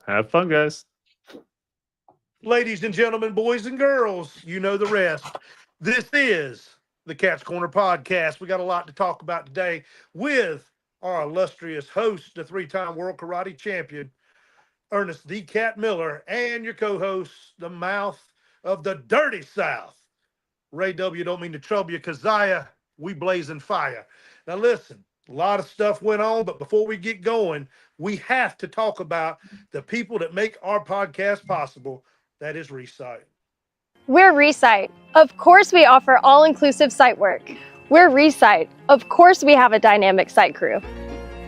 Have fun, guys. Ladies and gentlemen, boys and girls, you know the rest. This is the Cat's Corner podcast. We got a lot to talk about today with our illustrious host, the three-time world karate champion, Ernest the Cat Miller, and your co-host, the mouth of the dirty South, Ray W. Don't mean to trouble you, Keziah. We blazing fire. Now listen, a lot of stuff went on, but before we get going, we have to talk about the people that make our podcast possible. That is Recite. We're Resite. Of course, we offer all inclusive site work. We're Resite. Of course, we have a dynamic site crew.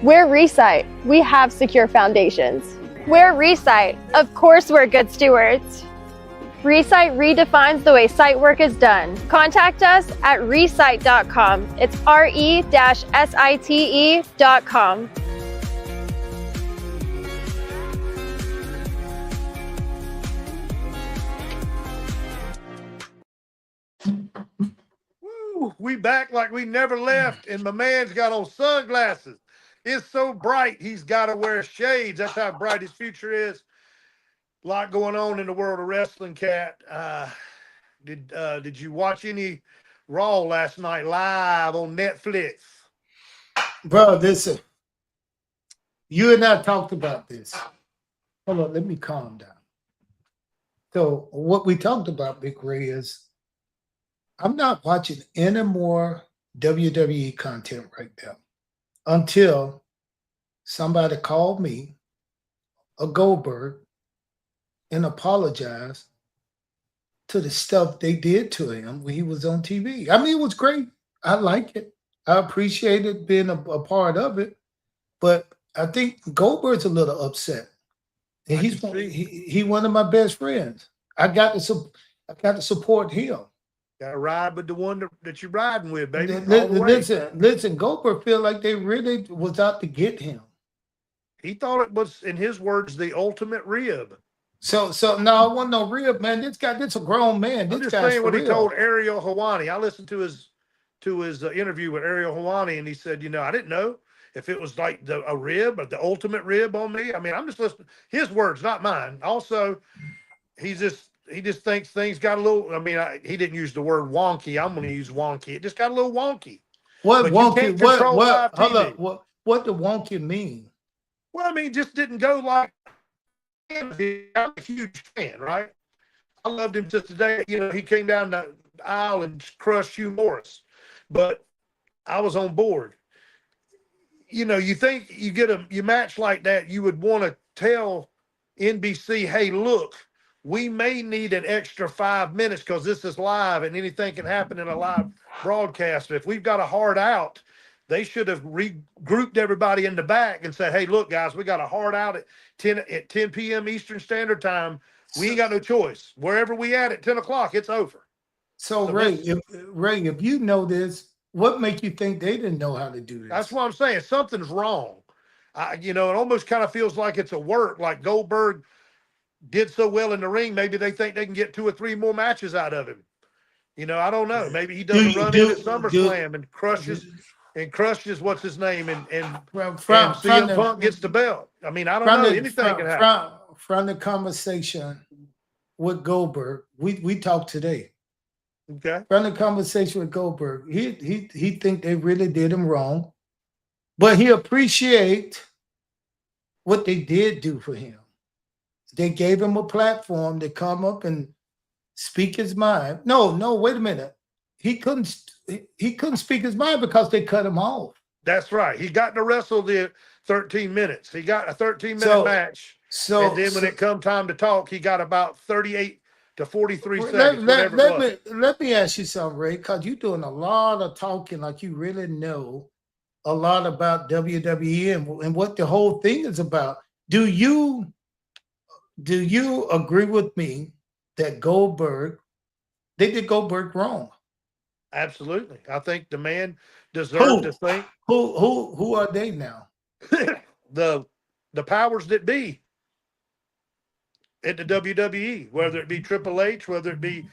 We're Resite. We have secure foundations. We're Resite. Of course, we're good stewards. Resite redefines the way site work is done. Contact us at resite.com. It's re-site.com. Woo, we back like we never left, and my man's got on sunglasses. It's so bright, he's got to wear shades. That's how bright his future is. A lot going on in the world of wrestling, Cat. Did you watch any Raw last night live on Netflix? Bro, listen, you and I talked about this. Hold on, let me calm down. So, what we talked about, Big Ray, is I'm not watching any more WWE content right now until somebody called me, a Goldberg, and apologize to the stuff they did to him when he was on TV. I mean, it was great. I like it. I appreciated being a part of it. But I think Goldberg's a little upset. And he one of my best friends. I got to support him. Got to ride with the one that you're riding with, baby. Listen, Goldberg feel like they really was out to get him. He thought it was, in his words, the ultimate rib. So no, I want no rib, man. This a grown man. I'm just saying what he told Ariel Helwani. I listened to his interview with Ariel Helwani, and he said, I didn't know if it was like a rib or the ultimate rib on me. I mean, I'm just listening. His words, not mine. Also, he just thinks things got a little. I mean, he didn't use the word wonky. I'm going to use wonky. It just got a little wonky. What wonky? What? Hold up. What the wonky mean? Well, I mean, just didn't go like. I'm a huge fan, right? I loved him to today. He came down the aisle and crushed Hugh Morris, but I was on board. You think you get you match like that, you would want to tell NBC, hey, look, we may need an extra 5 minutes because this is live and anything can happen in a live broadcast. If we've got a hard out, they should have regrouped everybody in the back and said, hey, look, guys, we got a hard out at 10 p.m. Eastern Standard Time. We ain't got no choice. Wherever we at 10 o'clock, it's over. So Ray, if you know this, what make you think they didn't know how to do this? That's what I'm saying. Something's wrong. It almost kind of feels like it's a work, like Goldberg did so well in the ring. Maybe they think they can get 2 or 3 more matches out of him. I don't know. Maybe he doesn't run in at SummerSlam and crushes what's his name and CM Punk gets the belt. I mean, I don't know. Anything can happen. From the conversation with Goldberg, we talked today. Okay. From the conversation with Goldberg, he think they really did him wrong, but he appreciate what they did do for him. They gave him a platform to come up and speak his mind. No, wait a minute. He couldn't speak his mind because they cut him off. That's right. He got to wrestle the 13 minutes. He got a 13-minute match. And then when it come time to talk, he got about 38 to 43 seconds. Let me ask you something, Ray, because you're doing a lot of talking like you really know a lot about WWE and what the whole thing is about. Do you agree with me that they did Goldberg wrong? Absolutely. I think the man deserved to think. Who are they now? the powers that be at the WWE, whether it be Triple H, whether it be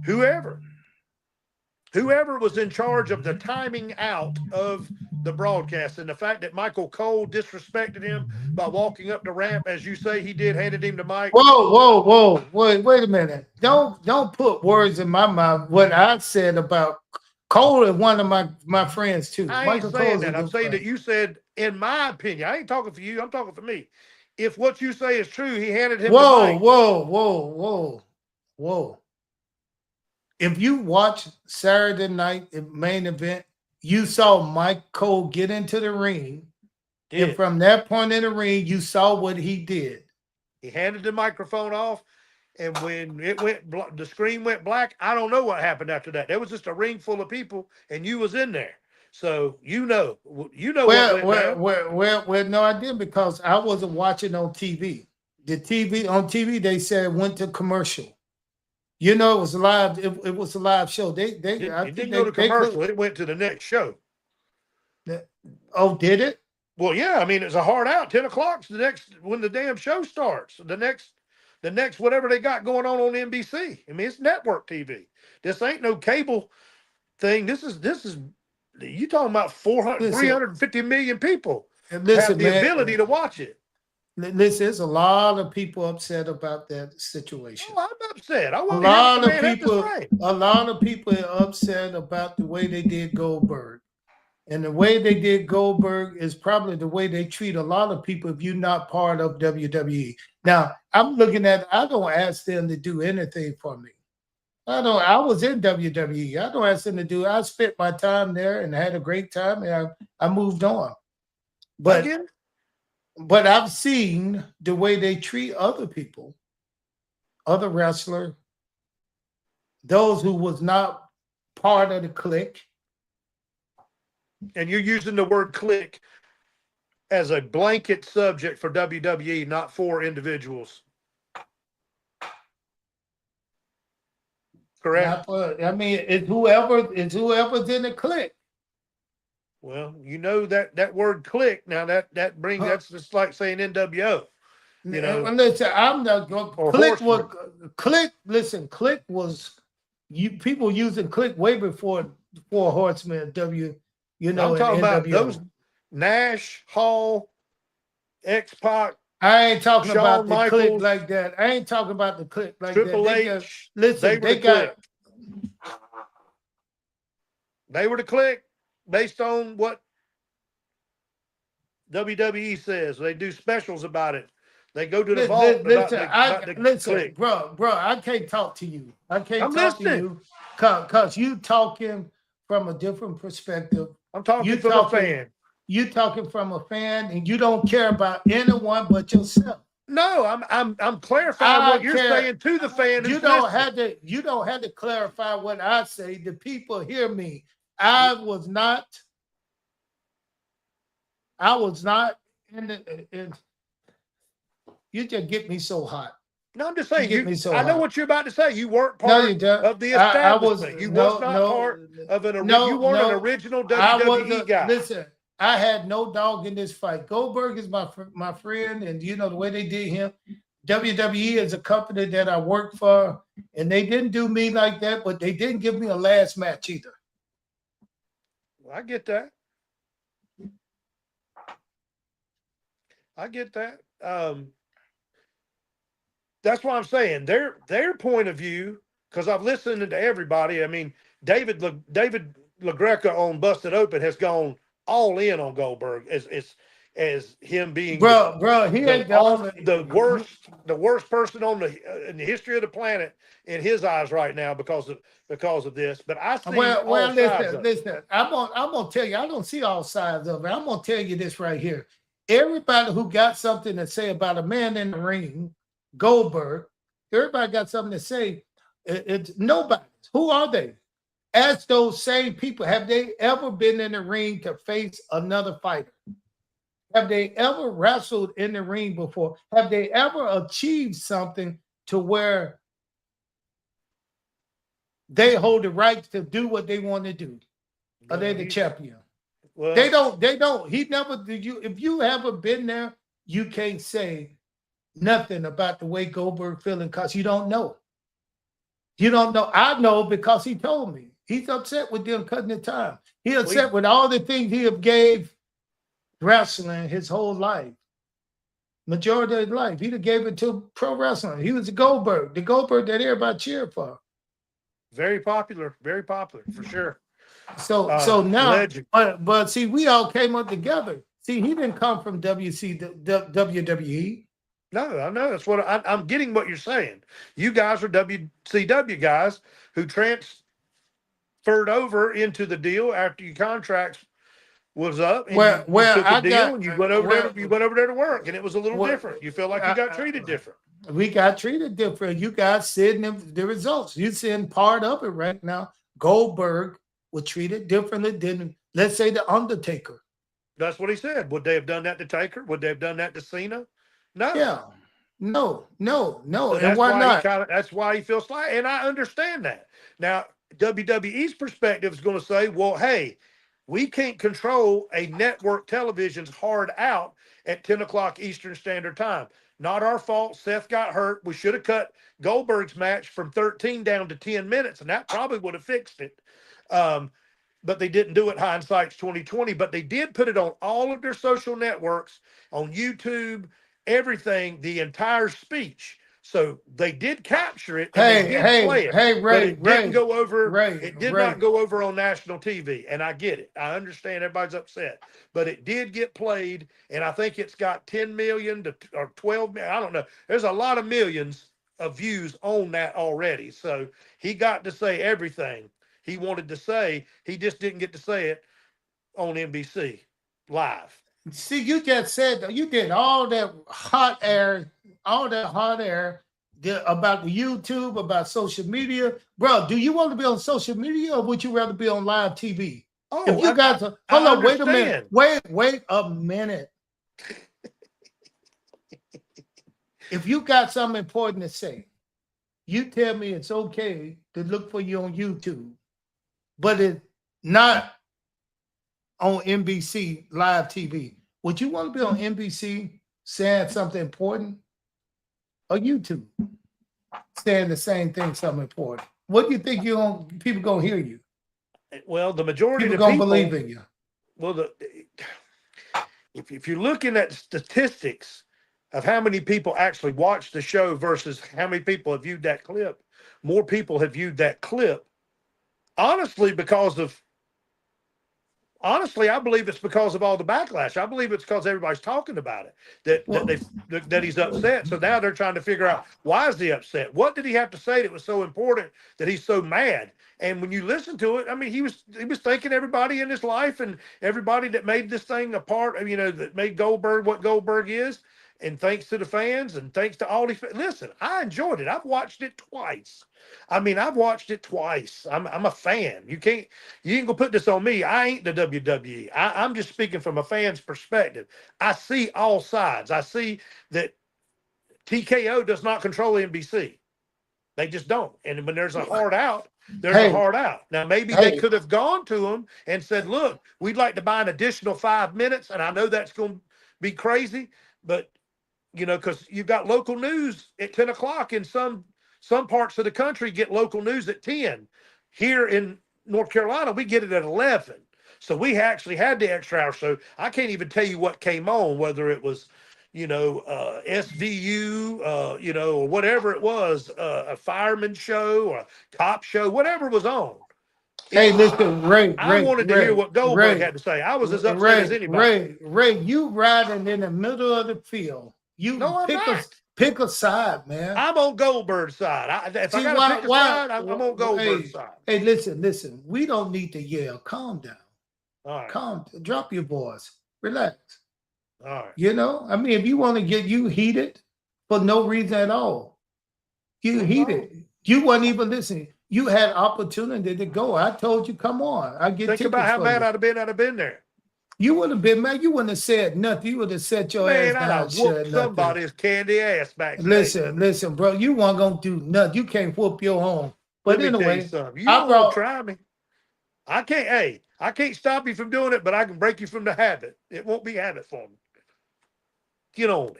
whoever. whoever was in charge of the timing out of the broadcast, and the fact that Michael Cole disrespected him by walking up the ramp, as you say he did, handed him the mic. Whoa. Wait a minute. Don't put words in my mouth. What I said about Cole is one of my friends too. I ain't Michael saying Cole's a that. I'm good saying friend. that you said, in my opinion, I ain't talking for you, I'm talking for me. If what you say is true, he handed him the mic. Whoa. If you watch Saturday night main event, you saw Mike Cole get into the ring. And from that point in the ring, you saw what he did. He handed the microphone off, and when it went, the screen went black. I don't know what happened after that. There was just a ring full of people, and you was in there, so you know what went down. Well, no, I didn't, because I wasn't watching on TV. On TV, they said went to commercial. You know, it was live. It was a live show. It didn't go to commercial. It went to the next show. Oh, did it? Well, yeah. I mean, it's a hard out. 10 o'clock's the next when the damn show starts. The next whatever they got going on NBC. I mean, it's network TV. This ain't no cable thing. This is you talking about 350 million people have the ability to watch it. Listen, there's a lot of people upset about that situation. Oh, I'm upset. A lot of people are upset about the way they did Goldberg. And the way they did Goldberg is probably the way they treat a lot of people if you're not part of WWE. Now, I'm looking at, I don't ask them to do anything for me. I was in WWE. I don't ask them to do, I spent my time there and had a great time, and I moved on. But I've seen the way they treat other people, other wrestlers, those who was not part of the clique. And you're using the word clique as a blanket subject for WWE, not for individuals. Correct? I mean, it's whoever's in the clique. Well, you know that word clique. Now that brings that's just like saying NWO. You know, listen, I'm not going. Clique. Listen, clique was people using clique way before Horseman You know, I'm talking about those Nash, Hall, X-Pac. I ain't talking about the Michaels, clique like that. I ain't talking about the clique like Triple that. H. They were the clique based on what WWE says. They do specials about it. They go to the vault. Listen, bro, I can't talk to you. I can't talk to you because you talking from a different perspective. I'm talking from a fan. You talking from a fan, and you don't care about anyone but yourself. No, I'm clarifying what you're saying to the fan. You don't have to clarify what I say. The people hear me. I was not in you just get me so hot. No, I'm just saying. I know what you're about to say. You weren't part of the establishment. You was not part of an original. You weren't an original WWE guy. Listen, I had no dog in this fight. Goldberg is my friend, and you know the way they did him. WWE is a company that I work for, and they didn't do me like that, but they didn't give me a last match either. Well, I get that. That's why I'm saying their point of view, because I've listened to everybody. I mean, David LaGreca on Busted Open has gone all in on Goldberg as him being the worst person in the history of the planet in his eyes right now because of this. But I see listen. I'm gonna tell you, I don't see all sides of it. I'm gonna tell you this right here. Everybody who got something to say about a man in the ring, Goldberg, everybody got something to say. It's nobody. Who are they? Ask those same people, have they ever been in the ring to face another fighter? Have they ever wrestled in the ring before? Have they ever achieved something to where they hold the right to do what they want to do? Are they the champion? Well, they don't. He never did. If you haven't been there, you can't say nothing about the way Goldberg feeling because you don't know. You don't know. I know because he told me. He's upset with them cutting the time. He's upset with all the things he have gave wrestling his whole life. Majority of his life. He gave it to pro wrestling. He was the Goldberg that everybody cheered for. Very popular for sure. So now, legend. but see, we all came up together. See, he didn't come from WWE. No, I know. That's what I'm getting what you're saying. You guys are WCW guys who transferred over into the deal after your contracts was up. And you took a deal and you went over there. You went over there to work, and it was a little different. You feel like you got treated different. We got treated different. You guys seeing the results. You're seeing part of it right now. Goldberg was treated differently than, let's say, the Undertaker. That's what he said. Would they have done that to Taker? Would they have done that to Cena? No. Yeah. No. So and why not? That's why he feels like, and I understand that. Now, WWE's perspective is going to say, well, hey, we can't control a network television's hard out at 10 o'clock Eastern Standard Time. Not our fault. Seth got hurt. We should have cut Goldberg's match from 13 down to 10 minutes, and that probably would have fixed it. But they didn't do it. Hindsight's 2020. But they did put it on all of their social networks, on YouTube, everything, the entire speech. So they did capture it. And they did play it. Ray, but it didn't go over. It did not go over on national TV. And I get it. I understand everybody's upset. But it did get played. And I think it's got 10 million or 12 million. I don't know. There's a lot of millions of views on that already. So he got to say everything he wanted to say. He just didn't get to say it on NBC live. See, you just said you did all that hot air about the YouTube, about social media. Bro, do you want to be on social media or would you rather be on live TV? Oh, if you got to hold on, wait a minute. Wait a minute. If you got something important to say, you tell me it's okay to look for you on YouTube, but it's not on NBC live TV. Would you want to be on NBC saying something important, or YouTube saying the same thing, something important? What do you think people gonna hear you? Well, the majority people of the people gonna believe in you. Well, if you're looking at statistics of how many people actually watch the show versus how many people have viewed that clip, more people have viewed that clip. Honestly, I believe it's because of all the backlash. I believe it's because everybody's talking about it, that he's upset. So now they're trying to figure out, why is he upset? What did he have to say that was so important that he's so mad? And when you listen to it, I mean, he was thanking everybody in his life and everybody that made this thing a part of, that made Goldberg what Goldberg is. And thanks to the fans and thanks to all these. Listen, I enjoyed it. I've watched it twice. I'm a fan. You ain't gonna put this on me. I ain't the WWE. I'm just speaking from a fan's perspective. I see all sides. I see that TKO does not control NBC. They just don't. And when there's a hard out, there's a hard out. Now, maybe they could have gone to him and said, look, we'd like to buy an additional 5 minutes. And I know that's going to be crazy, but because you've got local news at 10 o'clock in some parts of the country get local news at 10. Here in North Carolina, we get it at 11. So we actually had the extra hour. So I can't even tell you what came on, whether it was, SVU, or whatever it was, a fireman show or a cop show, whatever was on. Hey, listen, Ray. I wanted to hear what Goldberg had to say. I was as upset as anybody. Ray, you riding in the middle of the field. Pick a side, man. I'm on Goldberg's side. If I got to pick a side, I'm on Goldberg's side. Hey, listen. We don't need to yell. Calm down. All right. Drop your voice. Relax. All right. If you want to get you heated for no reason at all, heated. You weren't even listening. You had opportunity to go. I told you, come on. Think about how mad I'd have been there. You would have been mad. You wouldn't have said nothing. You would have set your ass down. Man, I'd have whooped somebody's candy ass back. Listen, bro. You weren't gonna do nothing. You can't whoop your own. But anyway, you don't try me. I can't. Hey, I can't stop you from doing it, but I can break you from the habit. It won't be habit for me. Get on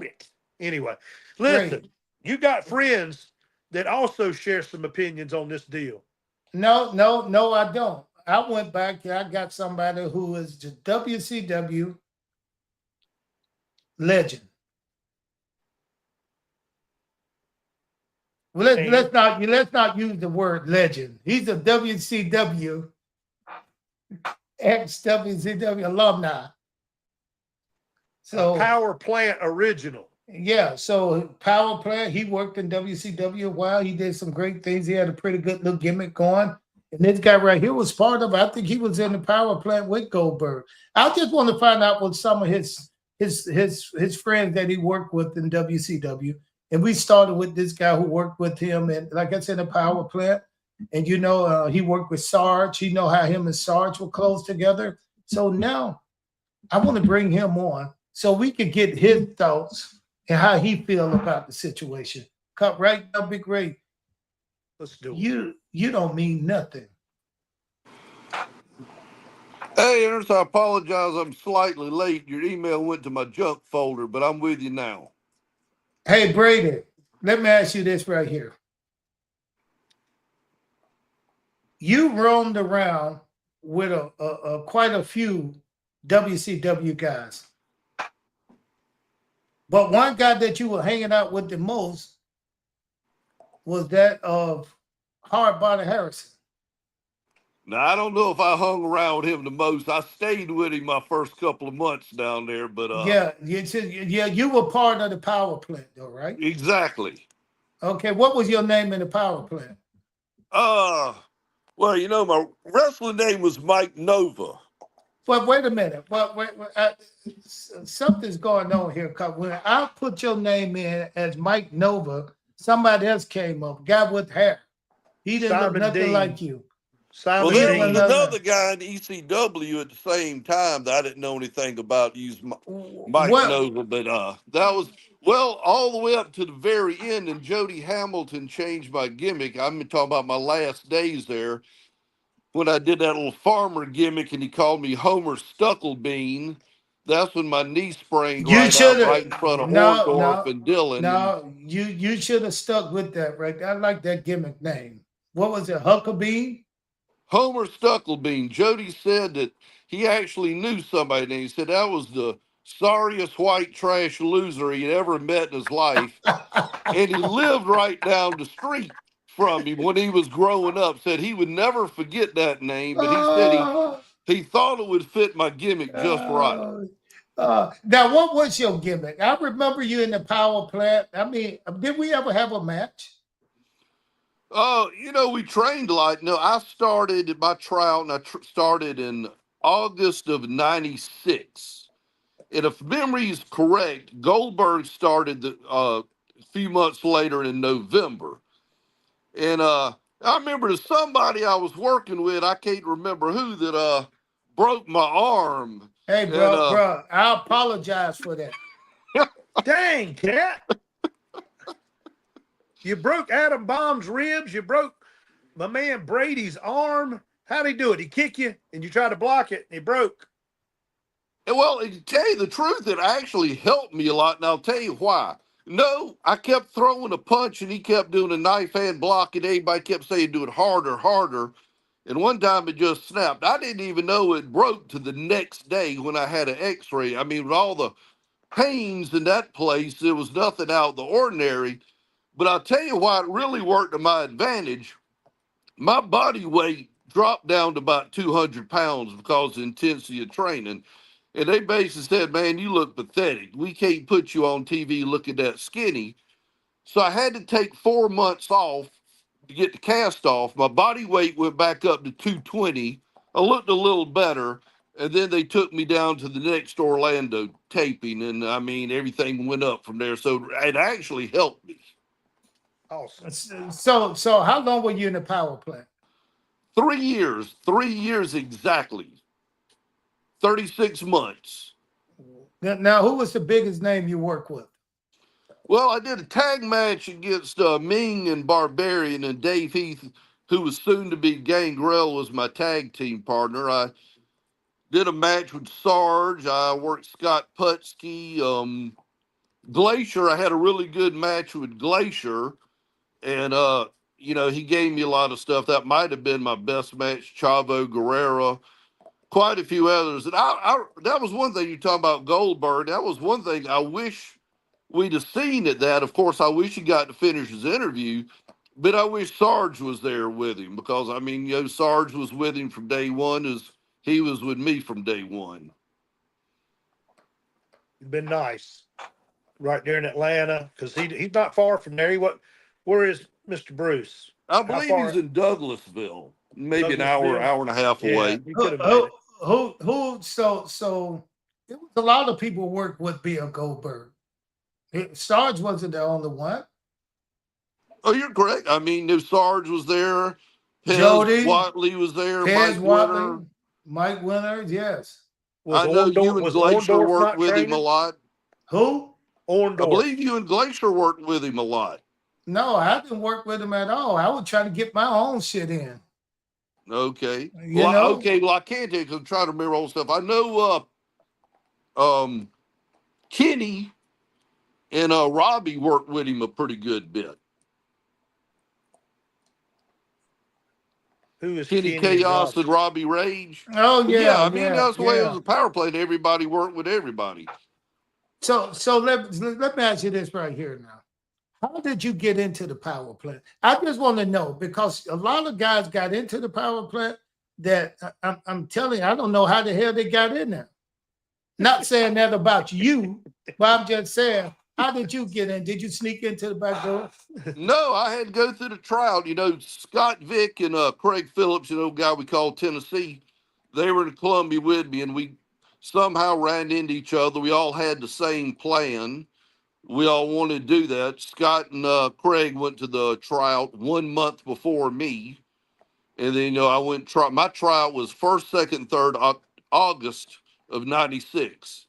it. Anyway, listen. You got friends that also share some opinions on this deal. No, I don't. I went back. I got somebody who is the WCW legend. Well, And let's not use the word legend. He's a WCW ex WCW alumni. a So power plant original. yeah, so power plant. He worked in WCW a while. He did some great things. He had a pretty good little gimmick going. And this guy right here was part of. I think he was in the power plant with Goldberg. I just want to find out what some of his friends that he worked with in WCW. And we started with this guy who worked with him, and like I said, the power plant. And he worked with Sarge. You know how him and Sarge were close together. So now I want to bring him on so we can get his thoughts and how he feel about the situation. Cut right now, Big Ray. Let's do it. You don't mean nothing. Hey, Ernest, I apologize. I'm slightly late. Your email went to my junk folder, but I'm with you now. Hey, Brady, let me ask you this right here. You roamed around with quite a few WCW guys. But one guy that you were hanging out with the most was that of Hardbody Harrison. Now, I don't know if I hung around with him the most. I stayed with him my first couple of months down there, but you were part of the power plant, though, right? exactly. Okay, what was your name in the power plant? Well, my wrestling name was Mike Nova. But wait a minute. Something's going on here. Cause when I put your name in as Mike Nova, somebody else came up, guy with hair. He didn't look Simon nothing Dean. like you. Well, Simon there Dean. was another guy in ECW at the same time that I didn't know anything about. He's Mike Nova, but that was all the way up to the very end. And Jody Hamilton changed my gimmick. I'm talking about my last days there when I did that little farmer gimmick, and he called me Homer Stucklebean. That's when my knee sprained You right should out right in have front of Orndorff and Dillon. No, you should have stuck with that, right? I like that gimmick name. What was it, Huckabee? Homer Stucklebean. Jody said that he actually knew somebody, and he said that was the sorriest white trash loser he'd ever met in his life. And he lived right down the street from him when he was growing up. Said he would never forget that name, but he said he thought it would fit my gimmick just right. Now, what was your gimmick? I remember you in the power plant. I mean, did we ever have a match? We trained like, no, I started my trial, and I started in August of '96. And if memory is correct, Goldberg started a few months later in November. And I remember there's somebody I was working with, I can't remember who, that broke my arm. Hey, bro, I apologize for that. Dang, cat. You broke Adam Bomb's ribs. You broke my man Brady's arm. How'd he do it? He kick you and you try to block it and he broke. And well, to tell you the truth, it actually helped me a lot, and I'll tell you why. No, I kept throwing a punch and he kept doing a knife hand block, and everybody kept saying do it harder, harder. And one time it just snapped. I didn't even know it broke to the next day when I had an x-ray. I mean, with all the pains in that place, there was nothing out of the ordinary. But I'll tell you why it really worked to my advantage. My body weight dropped down to about 200 pounds because of the intensity of training. And they basically said, man, you look pathetic. We can't put you on TV looking that skinny. So I had to take 4 months off to get the cast off. My body weight went back up to 220. I looked a little better. And then they took me down to the next Orlando taping. And I mean, everything went up from there. So it actually helped me. Awesome. So how long were you in the power plant? 3 years. 3 years exactly. 36 months. Now, who was the biggest name you worked with? Well, I did a tag match against Ming and Barbarian, and Dave Heath, who was soon to be Gangrel, was my tag team partner. I did a match with Sarge. I worked Scott Putski. Glacier, I had a really good match with Glacier. And he gave me a lot of stuff. That might have been my best match. Chavo Guerrero, quite a few others. And that was one thing you talk about Goldberg. That was one thing I wish we'd have seen at that. Of course, I wish he got to finish his interview, but I wish Sarge was there with him because, Sarge was with him from day one as he was with me from day one. It's been nice right there in Atlanta because he's not far from there. Where is Mr. Bruce? I believe he's in Douglasville, maybe an hour and a half away. He could have made it. So it was a lot of people work with Bill Goldberg. Sarge wasn't the only one. Oh, you're correct. Sarge was there. Jody Watley was there. Mike Watley, Mike Winter, yes. I know you and Glacier worked with him a lot. Who? Orndorff. I believe you and Glacier worked with him a lot. No, I didn't work with him at all. I was trying to get my own shit in. Okay. Well, I can't take because I'm trying to remember all stuff. I know Kenny and Robbie worked with him a pretty good bit. Who is Kenny Chaos and Robbie Rage? Oh yeah. That's the way it was a power play. And everybody worked with everybody. So let me ask you this right here now. How did you get into the power plant? I just want to know because a lot of guys got into the power plant that I'm telling you, I don't know how the hell they got in there. Not saying that about you, but I'm just saying, how did you get in? Did you sneak into the back door? No, I had to go through the tryout. Scott Vick and Craig Phillips, guy we call Tennessee, they were in Columbia with me, and we somehow ran into each other. We all had the same plan. We all wanted to do that. Scott and Craig went to the tryout 1 month before me. And then, I went my tryout was 1st, 2nd, 3rd August of 96.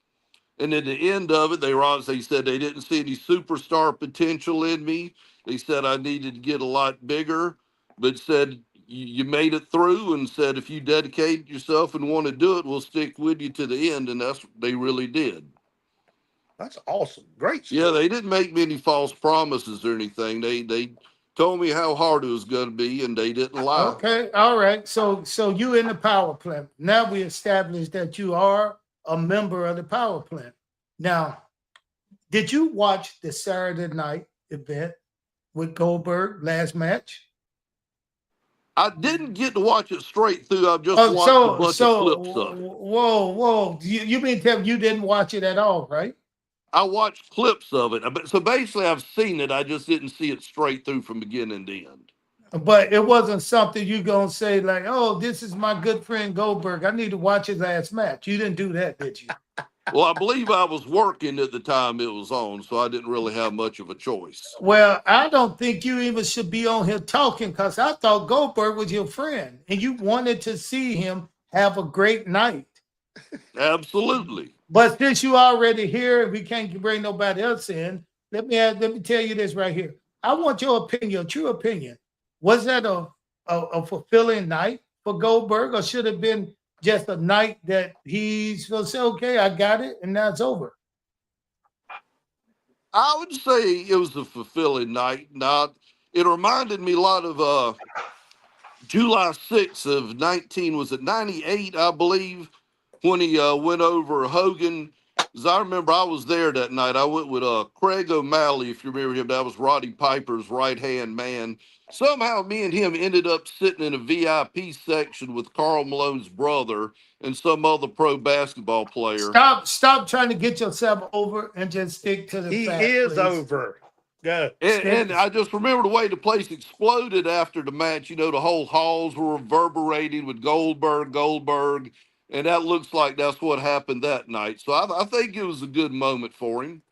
And at the end of it, they said they didn't see any superstar potential in me. They said I needed to get a lot bigger, but said you made it through and said if you dedicate yourself and want to do it, we'll stick with you to the end. And that's what they really did. That's awesome. Great story. Yeah, they didn't make me any false promises or anything. They told me how hard it was going to be, and they didn't lie. Okay, all right. So you in the power plant. Now we established that you are a member of the power plant. Now, did you watch the Saturday night event with Goldberg last match? I didn't get to watch it straight through. I've just watched a bunch of clips of it. Whoa. You mean tell me you didn't watch it at all, right? I watched clips of it. So basically, I've seen it. I just didn't see it straight through from beginning to end. But it wasn't something you going to say like, oh, this is my good friend Goldberg. I need to watch his last match. You didn't do that, did you? Well, I believe I was working at the time it was on, so I didn't really have much of a choice. Well, I don't think you even should be on here talking because I thought Goldberg was your friend and you wanted to see him have a great night. Absolutely. But since you already here and we can't bring nobody else in, let me tell you this right here. I want your opinion, your true opinion. Was that a fulfilling night for Goldberg, or should it have been just a night that he's going to say, okay, I got it, and now it's over? I would say it was a fulfilling night. Now, it reminded me a lot of July 6th of 98, I believe, when he went over Hogan. Because I remember I was there that night. I went with Craig O'Malley, if you remember him. That was Roddy Piper's right-hand man. Somehow me and him ended up sitting in a VIP section with Karl Malone's brother and some other pro basketball player. Stop trying to get yourself over and just stick to the fact. He is please. Over. Go. And I just remember the way the place exploded after the match. The whole halls were reverberating with Goldberg. And that looks like that's what happened that night. So I think it was a good moment for him.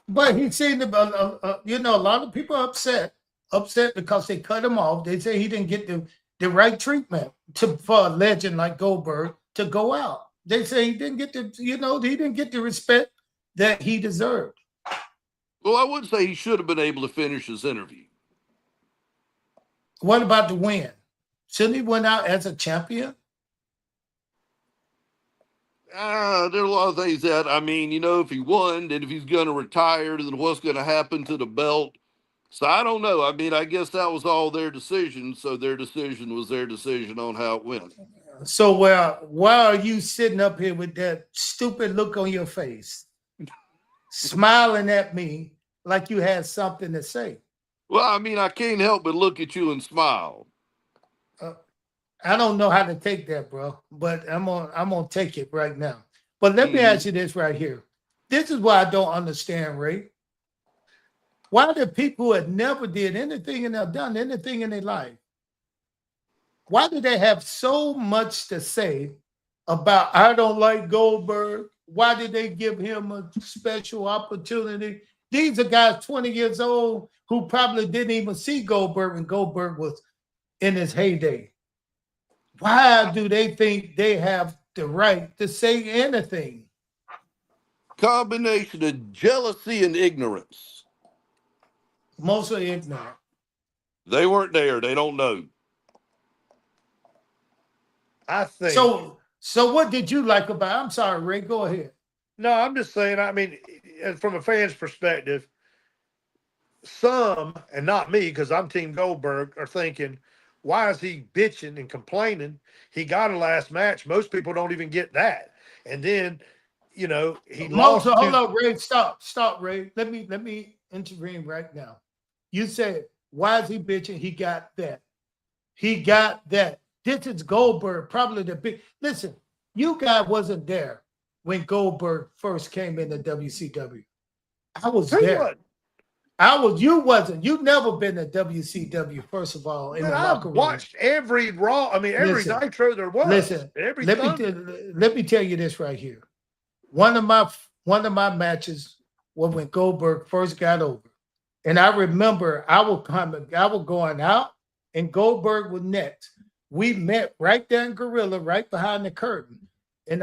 But he seemed to, a lot of people upset because they cut him off. They say he didn't get the right treatment for a legend like Goldberg to go out. They say he didn't get he didn't get the respect that he deserved. Well, I would say he should have been able to finish his interview. What about the win? Shouldn't he win out as a champion? There are a lot of things that, if he won, then if he's going to retire, then what's going to happen to the belt? So I don't know. I mean, I guess that was all their decision. So their decision was their decision on how it went. So why are you sitting up here with that stupid look on your face, smiling at me like you had something to say? Well, I mean, I can't help but look at you and smile. I don't know how to take that, bro, but I'm gonna take it right now. But let me ask you this right here. This is what I don't understand, Ray. Why do people who have never did anything and have done anything in their life, why do they have so much to say about I don't like Goldberg? Why did they give him a special opportunity? These are guys 20 years old who probably didn't even see Goldberg when Goldberg was in his heyday. Why do they think they have the right to say anything? Combination of jealousy and ignorance. Mostly ignorant. They weren't there. They don't know. I think So what did you like about it? I'm sorry, Ray, go ahead. No, I'm just saying, I mean, from a fan's perspective, some, and not me, because I'm Team Goldberg, are thinking, why is he bitching and complaining? He got a last match. Most people don't even get that. And then, he lost. Hold on, Ray. Stop, Ray. Let me intervene right now. You said, why is he bitching? He got that. He got that. This is Goldberg, probably the big. Listen, you guys wasn't there when Goldberg first came into WCW. I was there. You wasn't. You never been to WCW, first of all, in the locker room. I watched every Raw. I mean, every Nitro there was. Listen, let me tell you this right here. One of my matches was when Goldberg first got over. And I remember I was going out and Goldberg was next. We met right there in Gorilla, right behind the curtain. And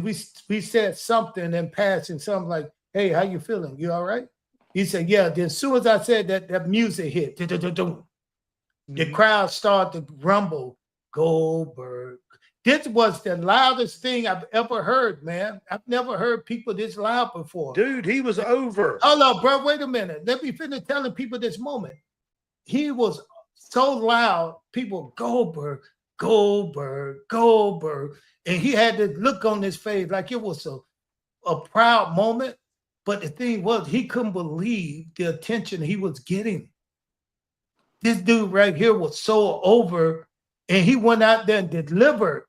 we said something in passing, something like, hey, how you feeling? You all right? He said, yeah. Then as soon as I said that music hit, the crowd started to rumble. Goldberg. This was the loudest thing I've ever heard, man. I've never heard people this loud before. Dude, he was over. Hold on, bro. Wait a minute. Let me finish telling people this moment. He was so loud, people, Goldberg. And he had this look on his face like it was a proud moment. But the thing was, he couldn't believe the attention he was getting. This dude right here was so over, and he went out there and delivered.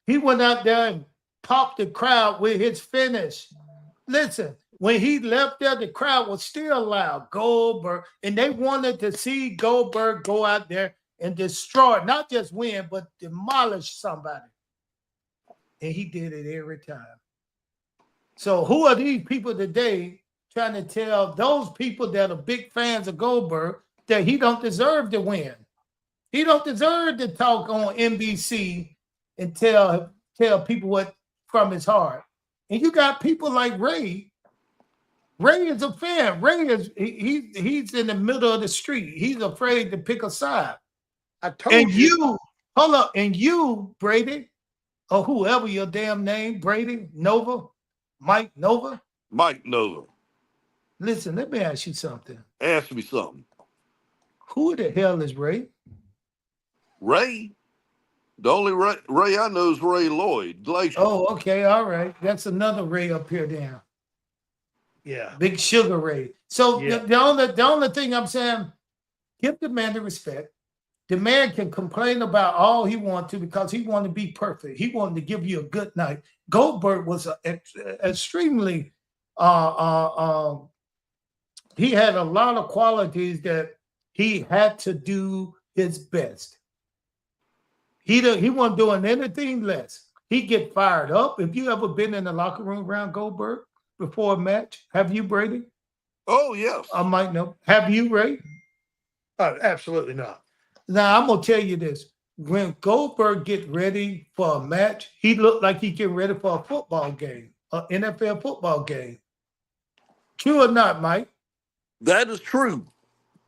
He went out there and popped the crowd with his finish. Listen, when he left there, the crowd was still loud. Goldberg. And they wanted to see Goldberg go out there and destroy, not just win, but demolish somebody. And he did it every time. So who are these people today trying to tell those people that are big fans of Goldberg that he don't deserve to win? He don't deserve to talk on NBC and tell people what from his heart. And you got people like Ray. Ray is a fan. Ray is he's in the middle of the street. He's afraid to pick a side. I told you. Hold up, and you, Brady, or whoever your damn name, Brady, Nova, Mike Nova. Mike Nova. Listen, let me ask you something. Ask me something. Who the hell is Ray? Ray? The only Ray I know is Ray Lloyd. Glacier. Oh, okay, all right. That's another Ray up here down. Yeah. Big Sugar Ray. So yeah. the only thing I'm saying, give the man the respect. The man can complain about all he wants to because he wanted to be perfect. He wanted to give you a good night. Goldberg was extremely he had a lot of qualities that he had to do his best. He wasn't doing anything less. He get fired up. If you ever been in the locker room around Goldberg before a match, have you, Brady? Oh, yes. I might know. Have you, Ray? Absolutely not. Now, I'm going to tell you this. When Goldberg get ready for a match, he looked like he getting ready for a football game, an NFL football game. True or not, Mike? That is true.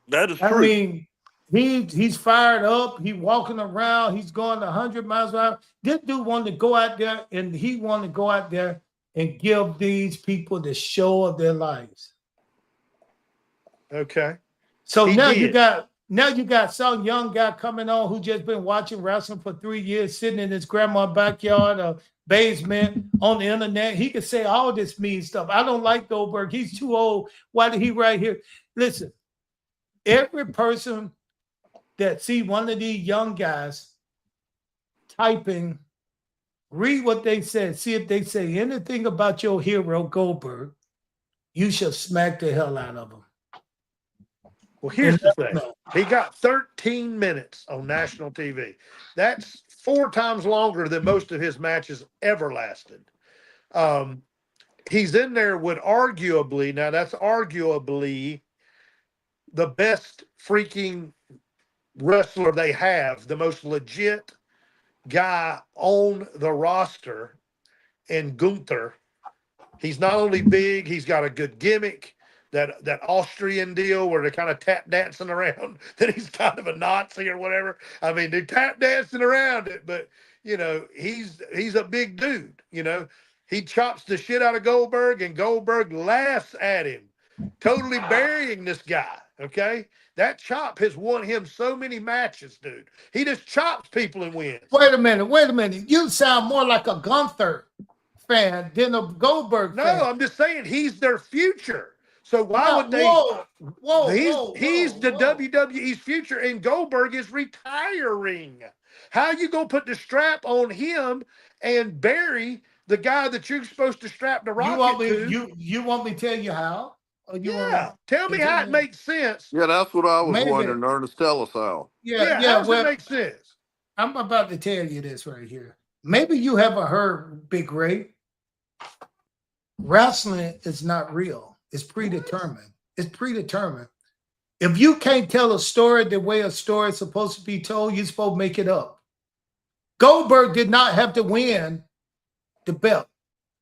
That is true. I mean, he's fired up. He's walking around. He's going 100 miles an hour. This dude wanted to go out there, and he wanted to go out there and give these people the show of their lives. Okay. So He now did. you got some young guy coming on who just been watching wrestling for 3 years, sitting in his grandma's backyard or basement on the internet. He could say all this mean stuff. I don't like Goldberg. He's too old. Why did he right here? Listen, every person that see one of these young guys typing, read what they said, see if they say anything about your hero Goldberg, you shall smack the hell out of him. Well, here's the thing. He got 13 minutes on national TV. That's 4 times longer than most of his matches ever lasted. He's in there with arguably, now that's arguably the best freaking wrestler they have, the most legit guy on the roster in Gunther. He's not only big, he's got a good gimmick. That Austrian deal where they're kind of tap dancing around that he's kind of a Nazi or whatever. I mean, they're tap dancing around it, but you know, he's a big dude. You know, he chops the shit out of Goldberg, and Goldberg laughs at him, totally burying this guy. Okay, that chop has won him so many matches, dude. He just chops people and wins. Wait a minute. You sound more like a Gunther fan than a Goldberg fan. No, I'm just saying he's their future. So why would they? He's the WWE's future, and Goldberg is retiring. How you gonna put the strap on him and bury the guy that you're supposed to strap the rocket to? You want me to tell you how? Tell me how it makes sense. Yeah, that's what I was wondering, Ernest. Tell us how. How does it make sense? I'm about to tell you this right here. Maybe you haven't heard, Big Ray. Wrestling is not real. It's predetermined. It's predetermined. If you can't tell a story the way a story is supposed to be told, you're supposed to make it up. Goldberg did not have to win the belt.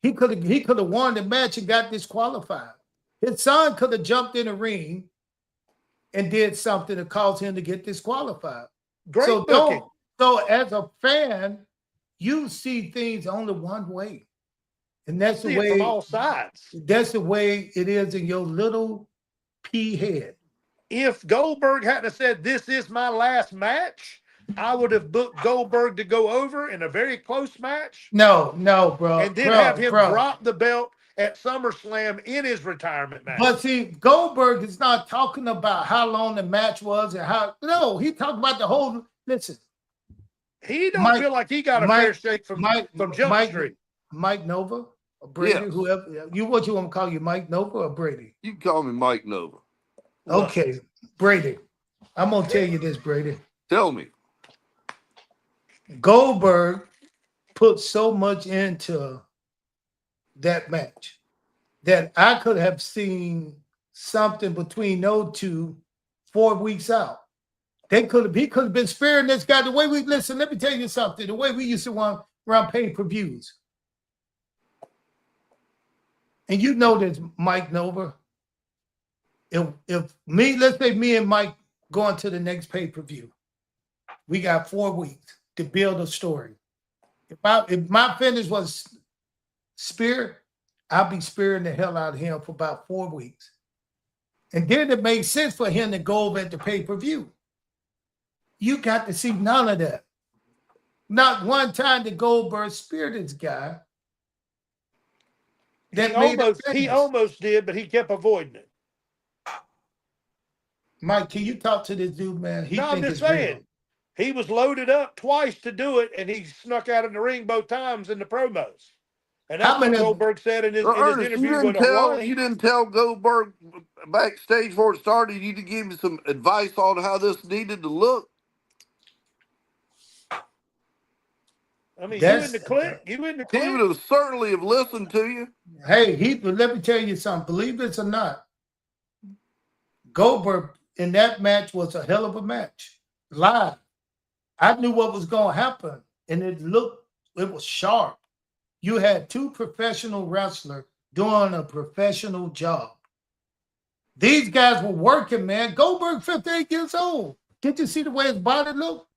He could have won the match and got disqualified. His son could have jumped in the ring and did something to cause him to get disqualified. So as a fan, you see things only one way. And that's the way from all sides. That's the way it is in your little pea head. If Goldberg hadn't said, "This is my last match," I would have booked Goldberg to go over in a very close match. No, bro. And then have him drop the belt at SummerSlam in his retirement match. But see, Goldberg is not talking about how long the match was and how. No, he talked about the whole. Listen, he don't feel like he got a fair shake from Jump Street. Mike Nova or Brady, whoever what you want to call you, Mike Nova or Brady? You can call me Mike Nova. Okay, Brady. I'm gonna tell you this, Brady. Tell me. Goldberg put so much into that match that I could have seen something between those two 4 weeks out. He could have been sparing this guy the way we listen. Let me tell you something. The way we used to run pay-per-views. And you know this, Mike Nova. If let's say me and Mike going to the next pay-per-view, we got 4 weeks to build a story. If my finish was Spear, I'll be spearing the hell out of him for about 4 weeks. And then it makes sense for him to go over at the pay-per-view. You got to see none of that. Not one time did Goldberg spear this guy. He almost did, but he kept avoiding it. Mike, can you talk to this dude, man? I'm just saying. Real. He was loaded up twice to do it, and he snuck out in the ring both times in the promos. And that's what Goldberg said in his interview with Ernest. You didn't tell Goldberg backstage before it started. You did give him some advice on how this needed to look. I mean, you in the clip. He would have certainly have listened to you. Hey, let me tell you something. Believe this or not, Goldberg in that match was a hell of a match. Live. I knew what was going to happen, and it was sharp. You had two professional wrestlers doing a professional job. These guys were working, man. Goldberg, 58 years old. Did you see the way his body looked?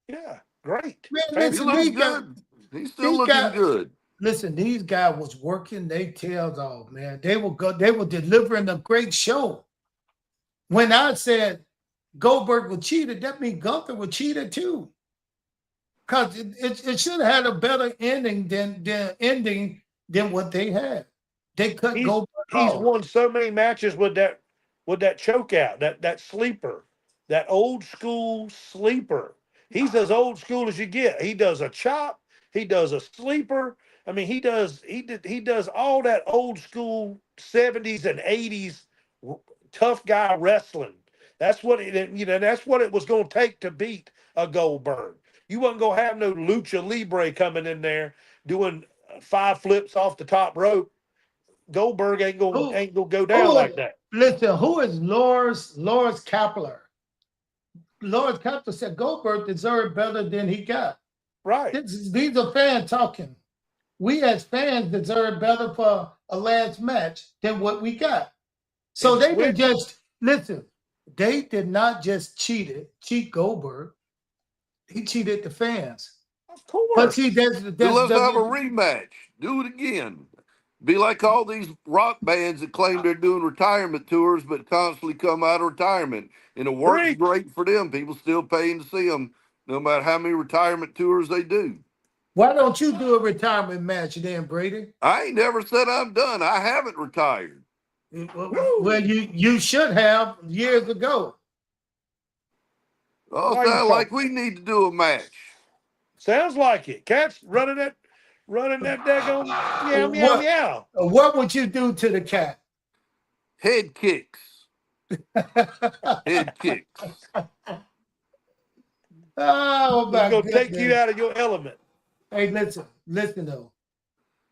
Yeah, great. Man, listen, he's still looking good. Listen, these guys was working their tails off, man. They were delivering a great show. when I said Goldberg was cheated, that means Gunther was cheated too. Because it should have had a better ending than what they had. They cut Goldberg He's off. won so many matches with that choke out, that sleeper, that old school sleeper. He's as old school as you get. He does a chop, he does a sleeper. I mean, he does all that old school 70s and 80s tough guy wrestling. That's what that's what it was going to take to beat a Goldberg. You wasn't going to have no lucha libre coming in there doing 5 flips off the top rope. Goldberg ain't gonna go down like that. Listen, who is Lars Kapler? Lars Kapler said Goldberg deserved better than he got. Right. These are fans talking. We as fans deserve better for a last match than what we got. So they didn't just listen. They did not just cheat Goldberg. He cheated the fans. Of course. But see, let's have a rematch. Do it again. Be like all these rock bands that claim they're doing retirement tours, but constantly come out of retirement. And it works great for them. People still paying to see them, no matter how many retirement tours they do. Why don't you do a retirement match then, Brady? I ain't never said I'm done. I haven't retired. Well, you should have years ago. Oh, sound like we need to do a match. Sounds like it. Cat's running that daggone meow meow. What would you do to the cat? Head kicks. Head kicks. Oh my God! It's gonna take you out of your element. Hey, listen though.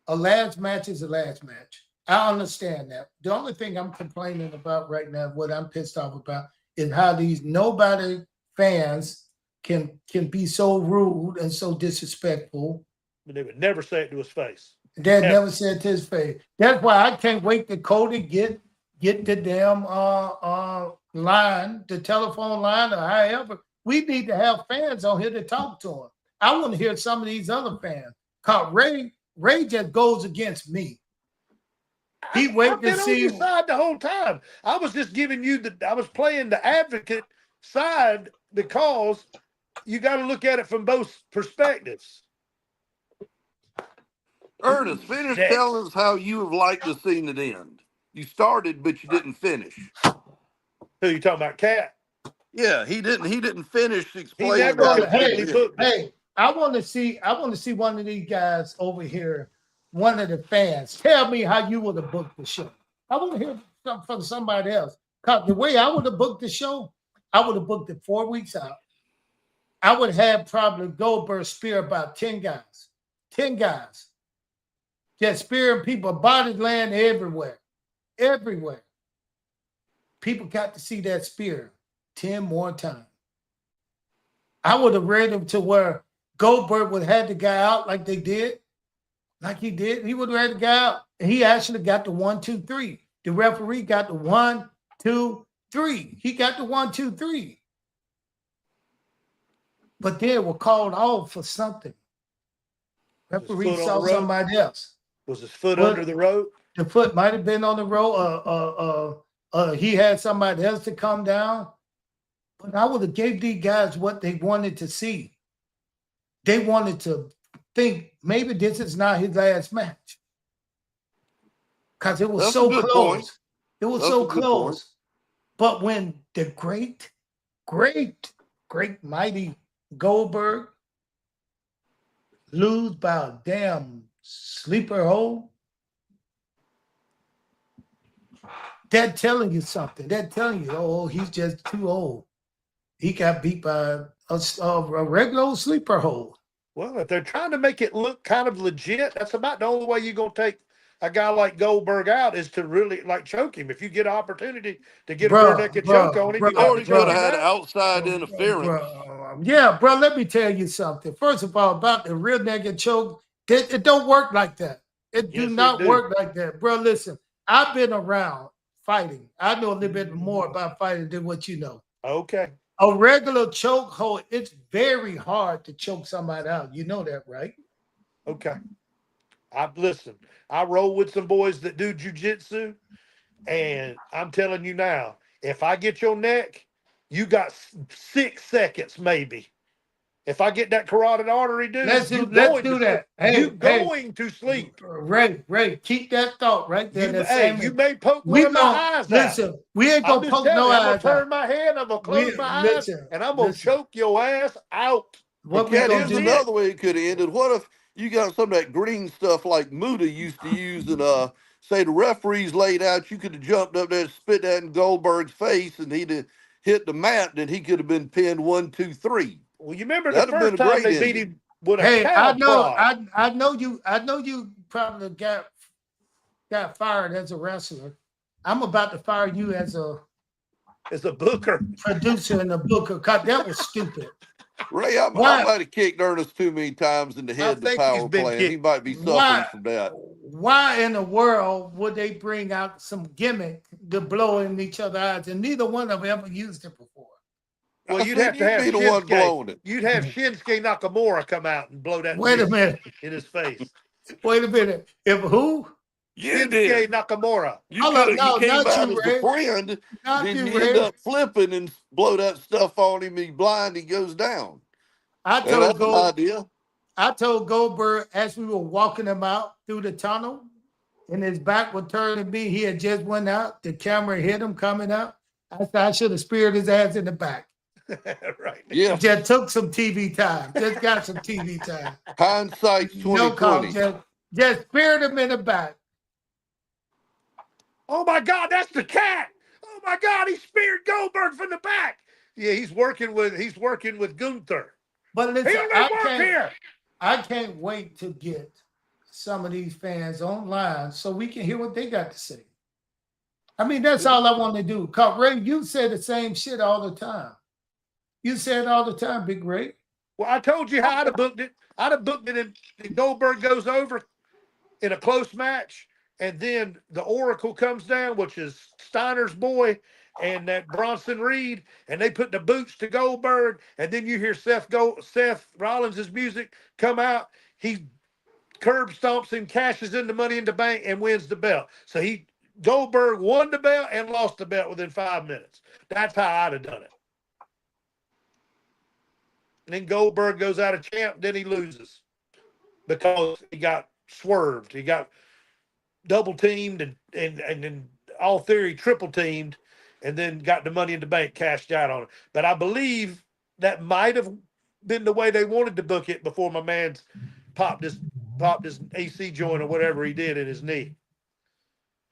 A last match is a last match. I understand that. The only thing I'm complaining about right now, what I'm pissed off about, is how these nobody fans can be so rude and so disrespectful. But they would never say it to his face. They never said to his face. That's why I can't wait to Cody get the damn line, the telephone line, or however. We need to have fans on here to talk to him. I want to hear some of these other fans. Cause Ray just goes against me. He waited to see on your side the whole time. I was just giving you I was playing the advocate side because you got to look at it from both perspectives. Ernest, finish telling us how you have liked to see it end. You started, but you didn't finish. Who you talking about, Cat? Yeah, he didn't finish explaining. Hey, I want to see one of these guys over here, one of the fans. Tell me how you would have booked the show. I want to hear from somebody else. Cause the way I would have booked the show, I would have booked it 4 weeks out. I would have probably Goldberg spear about 10 guys. 10 guys. Just spearing people, bodies laying everywhere. Everywhere. People got to see that spear 10 more times. I would have read him to where Goldberg would have had the guy out like they did. Like he did. He would have had the guy out. And he actually got the 1, 2, 3. The referee got the 1, 2, 3. He got the 1, 2, 3. But they were called off for something. Referee saw somebody else. Was his foot under the rope? The foot might have been on the rope. He had somebody else to come down. But I would have gave these guys what they wanted to see. They wanted to think maybe this is not his last match. Because it was so close. Point. It was so close. But when the great, mighty Goldberg lose by a damn sleeper hole, they're telling you something. They're telling you, oh, he's just too old. He got beat by a regular old sleeper hole. Well, if they're trying to make it look kind of legit, that's about the only way you're going to take a guy like Goldberg out is to really choke him. If you get an opportunity to get a rear naked choke on him, or he could have had outside interference. Yeah, bro, let me tell you something. First of all, about the rear naked choke, it don't work like that. It do not work like that. Bro, listen, I've been around fighting. I know a little bit more about fighting than what you know. Okay. A regular choke hold, it's very hard to choke somebody out. You know that, right? Okay. I roll with some boys that do jujitsu, and I'm telling you now, If I get your neck, you got 6 seconds maybe. If I get that carotid artery, dude, Let's you do that. You Hey, going to sleep. Ray, keep that thought right there. You may poke one We of my gon' eyes out. listen. We ain't I'm gonna just poke telling no you, I'm gonna eyes out. turn my head, I'm gonna close my eyes, Listen, and I'm gonna choke your ass out. But what we Cat, gonna here's do? another way it could have ended. What if you got some of that green stuff like Muda used to use, and say the referees laid out, you could have jumped up there and spit that in Goldberg's face, and he'd have hit the mat, and he could have been pinned 1, 2, 3. Well, you remember the That'd have been first a time great they beat ending. him with a Hey, cow prod. I know you probably got fired as a wrestler. I'm about to fire you as a booker. producer and a booker. Cause that was stupid. Ray, I might have kicked Ernest too many times in the head in the think he's power been plant. kicked. He might be suffering from that. Why in the world would they bring out some gimmick to blow in each other's eyes? And neither one of them ever used it before. Well, you'd have to have be the one blowing Shinsuke. it. You'd have Shinsuke Nakamura come out and blow that Wait a minute. in his face. Wait a minute. If who? You Shinsuke did. Nakamura. You Hold up, came not out you, as the Ray. friend, Not then you, you end Ray. up flipping and blow that stuff on him. He's blind. He goes down. I That's an idea. told Goldberg as we were walking him out through the tunnel, and his back was turned to me. He had just went out. The camera hit him coming out. I said I should have speared his ass in the back. Right. Yeah. Just took some TV time. Just got some TV time. Hindsight's 2020. No call. Just speared him in the back. Oh my God, that's the cat. Oh my God, he speared Goldberg from the back. Yeah, he's working with Gunther. But listen, here. I can't wait to get some of these fans online so we can hear what they got to say. I mean, that's all I want to do. Cause Ray, you say the same shit all the time. You say it all the time, Big Ray. Well, I told you how I'd have booked it. I'd have booked it if Goldberg goes over in a close match, and then the Oracle comes down, which is Steiner's boy and that Bronson Reed, and they put the boots to Goldberg, and then you hear Seth Rollins' music come out. He curb stomps him, cashes in the Money in the Bank, and wins the belt. So Goldberg won the belt and lost the belt within 5 minutes. That's how I'd have done it. And then Goldberg goes out of champ, then he loses because he got swerved. He got double teamed and in all theory triple teamed, and then got the Money in the Bank cashed out on it. But I believe that might have been the way they wanted to book it before my man's popped his AC joint or whatever he did in his knee.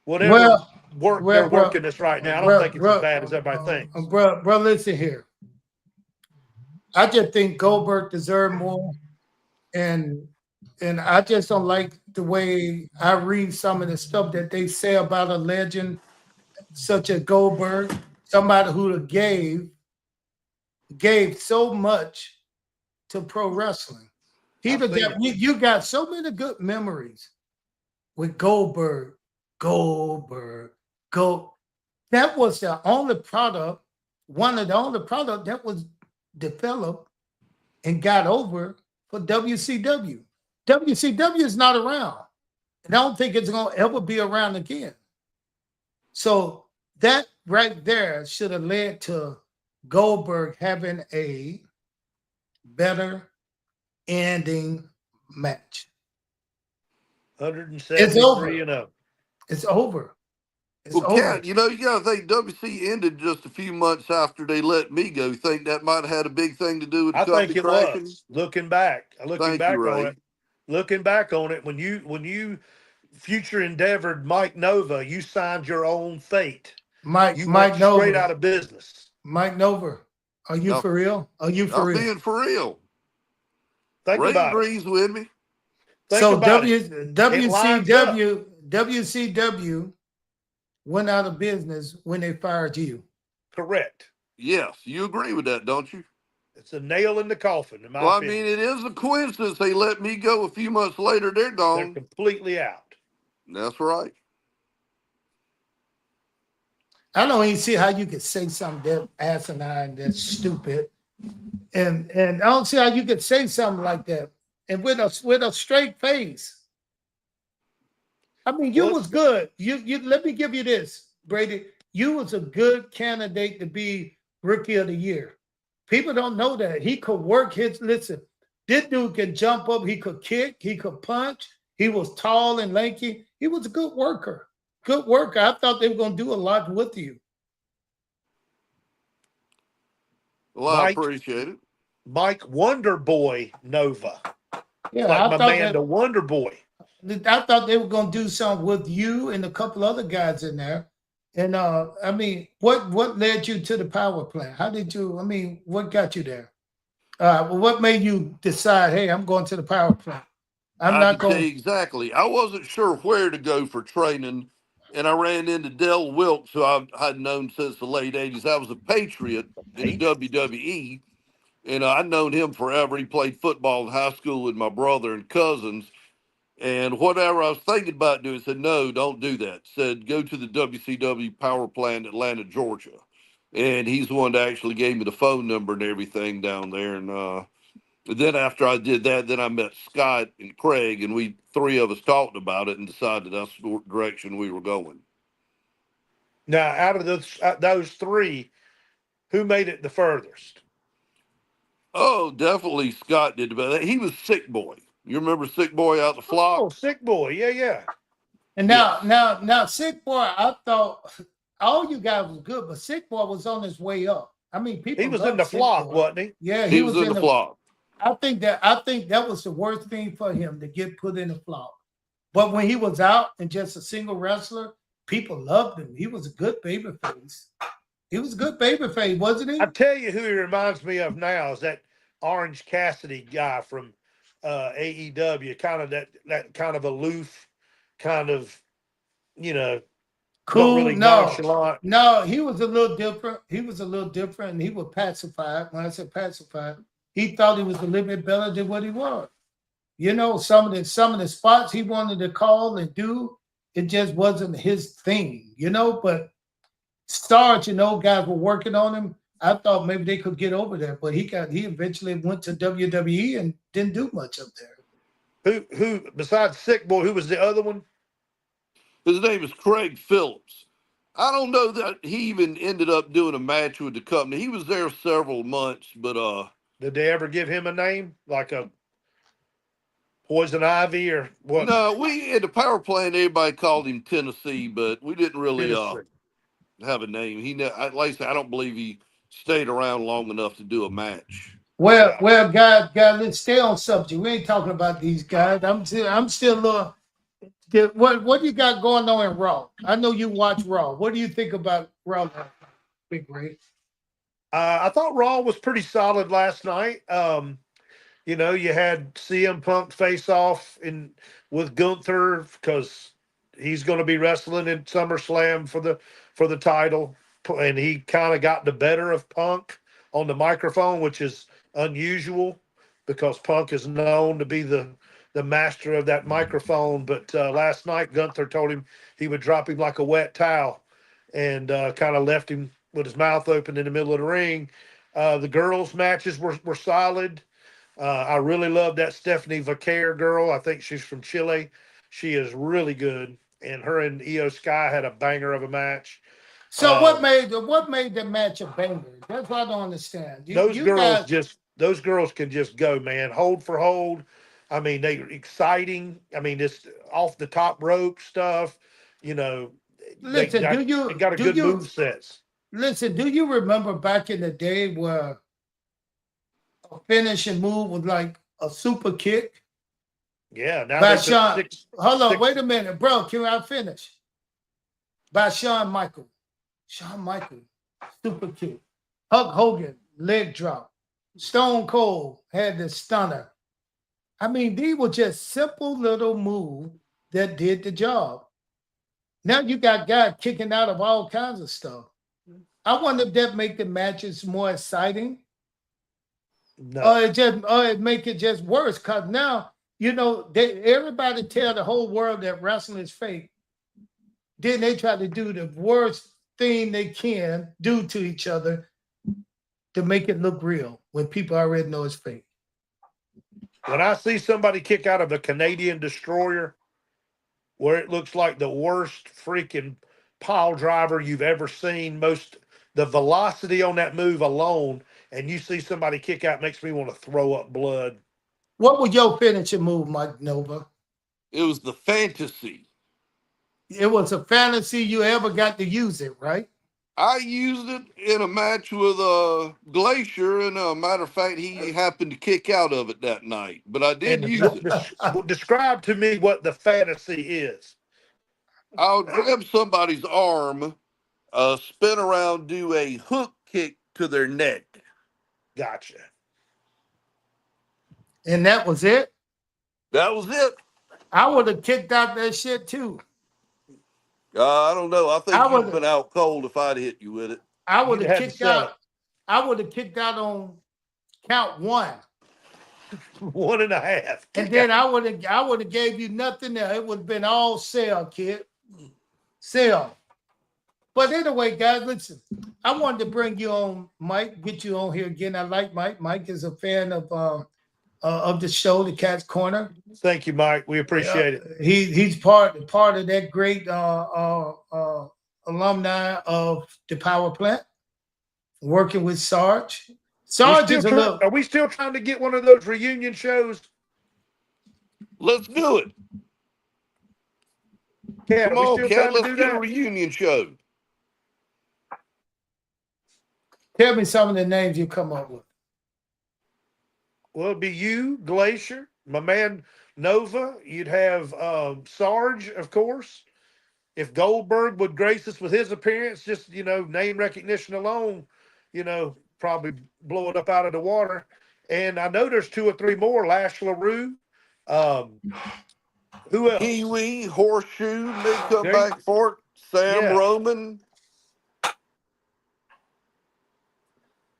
Whatever they're working this right now. I don't think it's as bad as everybody thinks. Bro, listen here. I just think Goldberg deserved more, and I just don't like the way I read some of the stuff that they say about a legend such as Goldberg, somebody who gave so much to pro wrestling. You got so many good memories with Goldberg. That was the only product, one of the only product that was developed and got over for WCW. WCW is not around. And I don't think it's going to ever be around again. So that right there should have led to Goldberg having a better ending match. 173 and up. It's over. Cat, you got to think WC ended just a few months after they let me go. Think that might have had a big thing to do with the company crashing? Was. Looking back on it, when you future endeavored Mike Nova, you signed your own fate. Mike Nova straight out of business. Mike Nova, are you for real? Are you for real? I'm being for real. Ray agrees with me. So WCW went out of business when they fired you. Correct. Yes, you agree with that, don't you? It's a nail in the coffin, in my opinion. I mean, it is a coincidence they let me go a few months later. They're gone. They're completely out. That's right. I don't even see how you could say something that asinine, that's stupid. And I don't see how you could say something like that. And with a straight face. I mean, you was good. You let me give you this, Brady. you was a good candidate to be rookie of the year. People don't know that. He could work his listen. This dude could jump up, he could kick, he could punch. He was tall and lanky. He was a good worker. Good worker. I thought they were going to do a lot with you. Well, I appreciate it. Mike Wonder Boy Nova. Yeah, Like I my thought man, the Wonder Boy. I thought they were going to do something with you and a couple other guys in there. And I mean, what led you to the power plant? How did you? I mean, what got you there? Well, what made you decide? Hey, I'm going to the power plant. I'm I not can tell you going. exactly. I wasn't sure where to go for training, and I ran into Del Wilkes, who I'd known since the late '80s. I was a Patriot in the WWE, and I'd known him forever. He played football in high school with my brother and cousins. And whatever I was thinking about doing, said, no, don't do that. Said, go to the WCW power plant, Atlanta, Georgia. And he's the one that actually gave me the phone number and everything down there. And then after I did that, then I met Scott and Craig, and we three of us talked about it and decided that's the direction we were going. Now, out of those three, who made it the furthest? Oh, definitely Scott did about that. He was Sick Boy. You remember Sick Boy out the flock? Oh, Sick Boy. Yeah, yeah. And now, Sick Boy, I thought all you guys was good, but Sick Boy was on his way up. I mean, people. He was in the flock, wasn't he? Yeah, He was in the flock. I think that was the worst thing for him to get put in the flock. But when he was out and just a single wrestler, people loved him. He was a good babyface. He was a good babyface, wasn't he? I tell you who he reminds me of now is that Orange Cassidy guy from AEW, kind of that kind of aloof, kind of, Cool. really nonchalant. No, he was a little different. He was a little different, and he was pacified. When I said pacified, he thought he was a little bit better than what he was. You know, some of the spots he wanted to call and do, it just wasn't his thing. You know, but Starch and those guys were working on him. I thought maybe they could get over there, but he eventually went to WWE and didn't do much up there. Who besides Sick Boy, who was the other one? His name is Craig Phillips. I don't know that he even ended up doing a match with the company. He was there several months, but did they ever give him a name like a Poison Ivy or what? No, we at the power plant everybody called him Tennessee, but we didn't really have a name. Like I said, I don't believe he stayed around long enough to do a match. Well, guys, let's stay on subject. We ain't talking about these guys. I'm still what you got going on in Raw? I know you watch Raw. What do you think about Raw, Big Ray? I thought Raw was pretty solid last night. You had CM Punk face off with Gunther because he's going to be wrestling in SummerSlam for the title, and he kind of got the better of Punk on the microphone, which is unusual because Punk is known to be the master of that microphone. But last night, Gunther told him he would drop him like a wet towel and kind of left him with his mouth open in the middle of the ring. The girls' matches were solid. I really love that Stephanie Vaquer girl. I think she's from Chile. She is really good. And her and Io Sky had a banger of a match. So what made the match a banger? That's what I don't understand. Those girls can just go, man. Hold for hold. I mean, they're exciting. I mean, it's off the top rope stuff. Listen, they got a good move sets. Listen, do you remember back in the day where a finishing move was like a super kick? Yeah. Now by Shawn. Hold on, wait a minute, bro. Can I finish? By Shawn Michaels. Shawn Michaels, super kick. Hulk Hogan, leg drop. Stone Cold had the stunner. I mean, these were just simple little moves that did the job. Now you got guys kicking out of all kinds of stuff. I wonder if that make the matches more exciting. No. Or it make it just worse. Because now, everybody tell the whole world that wrestling is fake. Then they try to do the worst thing they can do to each other to make it look real when people already know it's fake. When I see somebody kick out of a Canadian destroyer where it looks like the worst freaking pile driver you've ever seen. The velocity on that move alone, and you see somebody kick out, makes me want to throw up blood. What was your finishing move, Mike Nova? It was the fantasy. It was a fantasy you ever got to use it, right? I used it in a match with Glacier, and matter of fact, he happened to kick out of it that night. But I did And use it. describe to me what the fantasy is. I'll grab somebody's arm, spin around, do a hook kick to their neck. Gotcha. And that was it? That was it. I would have kicked out that shit too. I don't know. I think you'd been out cold if I'd hit you with it. I would have kicked out. I would have kicked out on count 1. 1.5. And then I would have gave you nothing there. It would have been all sell, kid. Sell. But anyway, guys, listen. I wanted to bring you on, Mike, get you on here again. I like Mike. Mike is a fan of the show, The Cat's Corner. Thank you, Mike. We appreciate it. He's part of that great alumni of the power plant, working with Sarge. Sarge is Are we still trying to get one of those reunion shows? Let's do it. Yeah, come on, Cat. Let's get a reunion show. Tell me some of the names you come up with. Well, it'd be you, Glacier, my man Nova. You'd have Sarge, of course. If Goldberg would grace us with his appearance, just, name recognition alone, probably blow it up out of the water. And I know there's 2 or 3 more. Lash LaRue. Who else? Kiwi, Horseshoe, may come back for it. Sam Roman.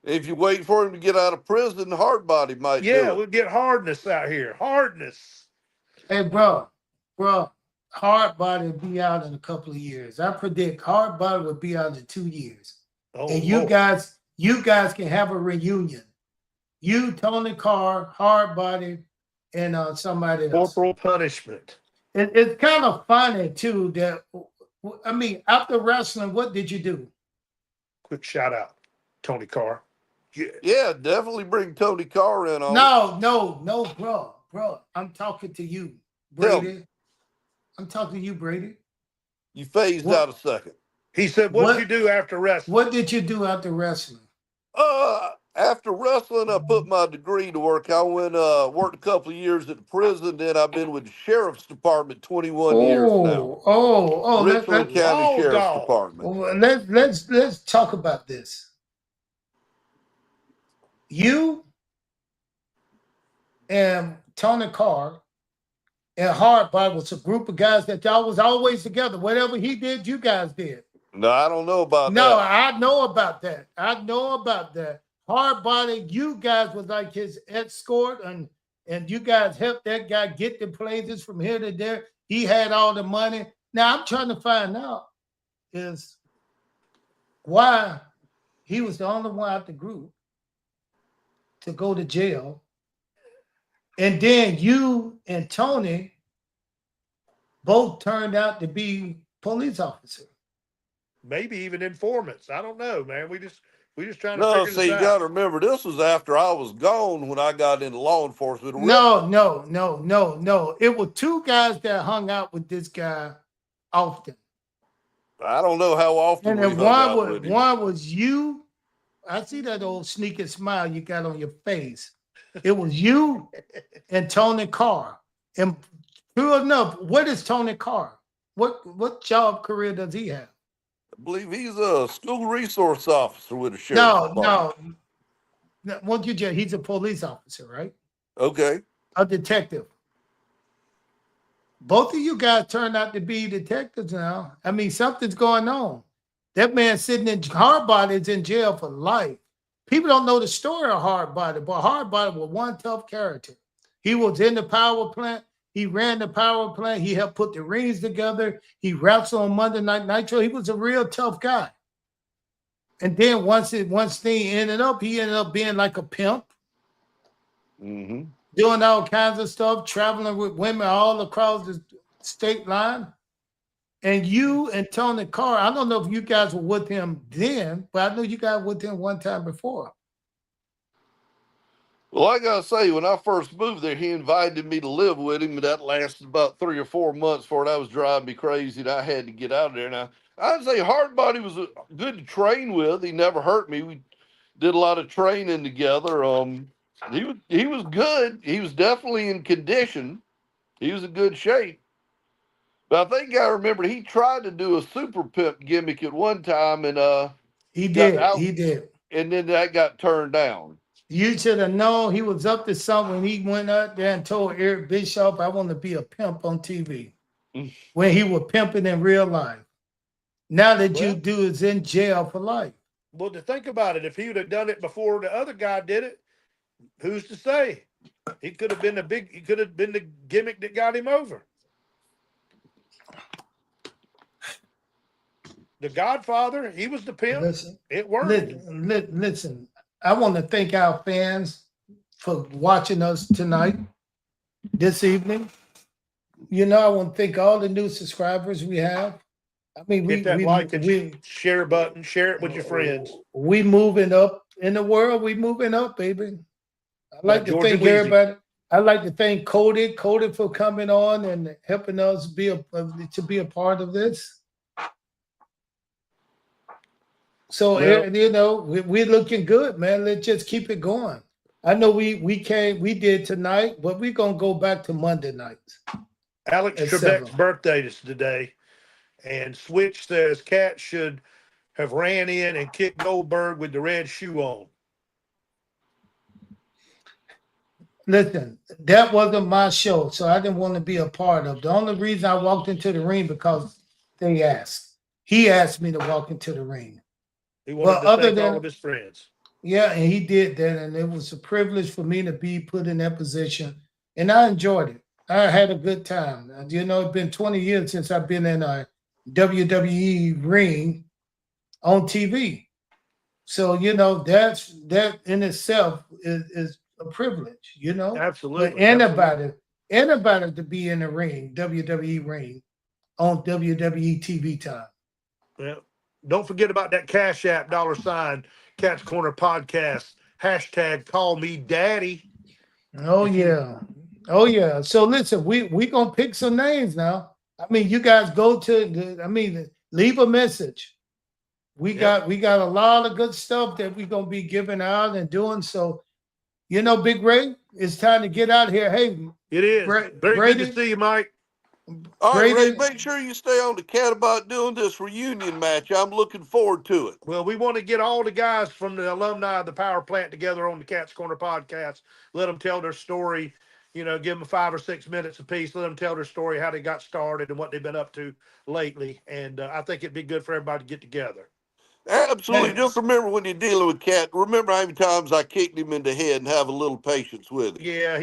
If you wait for him to get out of prison, Hardbody might do it. We'll get Hardness out here. Hardness. Hey, bro, Hardbody will be out in a couple of years. I predict Hardbody will be out in 2 years. And you guys can have a reunion. You, Tony Carr, Hardbody, and somebody else. Corporal Punishment. It's kind of funny too that after wrestling, what did you do? Quick shout out, Tony Carr. Yeah, definitely bring Tony Carr in on No, bro. I'm talking to you, Brady. I'm talking to you, Brady. You phased out a second. He said, what did you do after wrestling? What did you do after wrestling? After wrestling, I put my degree to work. I went worked a couple of years at the prison. Then I've been with the sheriff's department 21 years now. Richland County Sheriff's Department. Well, let's talk about this. You and Tony Carr and Hardbody was a group of guys that y'all was always together. Whatever he did, you guys did. No, I don't know about that. No, I know about that. Hardbody, you guys was like his escort, and you guys helped that guy get the places from here to there. He had all the money. Now I'm trying to find out is why he was the only one out the group to go to jail. And then you and Tony both turned out to be police officers. Maybe even informants. I don't know, man. We just trying to No, figure see, you this got out. to remember, this was after I was gone when I got into law enforcement. No. It was 2 guys that hung out with this guy often. I don't know how often. And then one was you. I see that old sneaky smile you got on your face. It was you and Tony Carr. And true enough, what is Tony Carr? What job career does he have? I believe he's a school resource officer with the sheriff's department. No. He's a police officer, right? Okay. A detective. Both of you guys turned out to be detectives now. I mean, something's going on. That man sitting in Hardbody is in jail for life. People don't know the story of Hardbody, but Hardbody was one tough character. He was in the power plant. He ran the power plant. He helped put the rings together. He wrestled on Monday Night Nitro. He was a real tough guy. And then once thing ended up, he ended up being like a pimp, doing all kinds of stuff, traveling with women all across the state line. And you and Tony Carr, I don't know if you guys were with him then, but I know you guys were with him one time before. Well, I gotta say, when I first moved there, he invited me to live with him, and that lasted about 3 or 4 months before that was driving me crazy, and I had to get out of there. Now, I'd say Hardbody was good to train with. He never hurt me. We did a lot of training together. He was good. He was definitely in condition. He was in good shape. But I think I remember he tried to do a super pimp gimmick at one time, and He got did. out, He did. and then that got turned down. You should have known he was up to something when he went out there and told Eric Bischoff, I want to be a pimp on TV. When he was pimping in real life. Now that you do is in jail for life. Well, to think about it, if he would have done it before the other guy did it, who's to say? He could have been the gimmick that got him over. The Godfather, he was the pimp. Listen, it worked. Listen, I want to thank our fans for watching us tonight, this evening. You know, I want to thank all the new subscribers we have. I mean, Hit that like and share button, share it with your friends. We moving up in the world. We moving up, baby. I like to thank everybody. I like to thank Cody for coming on and helping us to be a part of this. So you know, we're looking good, man. Let's just keep it going. I know we did tonight, but we're gonna go back to Monday nights. Alex Trebek's birthday is today, and Switch says Cat should have ran in and kicked Goldberg with the red shoe on. Listen, that wasn't my show, so I didn't want to be a part of. The only reason I walked into the ring because they asked. He asked me to walk into the ring. He wanted to thank all of his friends. Yeah, and he did that, and it was a privilege for me to be put in that position, and I enjoyed it. I had a good time. You know, it's been 20 years since I've been in a WWE ring on TV. So, you know, that in itself is a privilege, you know? Absolutely. But anybody to be in the ring, WWE ring, on WWE TV time. Yeah. Don't forget about that Cash App $, Cat's Corner Podcast, # call me daddy. Oh, yeah. Oh, yeah. So listen, we gonna pick some names now. I mean, you guys go to leave a message. We got a lot of good stuff that we're gonna be giving out and doing. So, you know, Big Ray, it's time to get out of here. Hey, it is very good to see you, Mike. All right, Ray, make sure you stay on the Cat about doing this reunion match. I'm looking forward to it. Well, we want to get all the guys from the alumni of the power plant together on the Cat's Corner podcast. Let them tell their story. You know, give them 5 or 6 minutes apiece. Let them tell their story, how they got started and what they've been up to lately. And I think it'd be good for everybody to get together. Absolutely. Just remember when you're dealing with Cat, remember how many times I kicked him in the head and have a little patience with him. Yeah,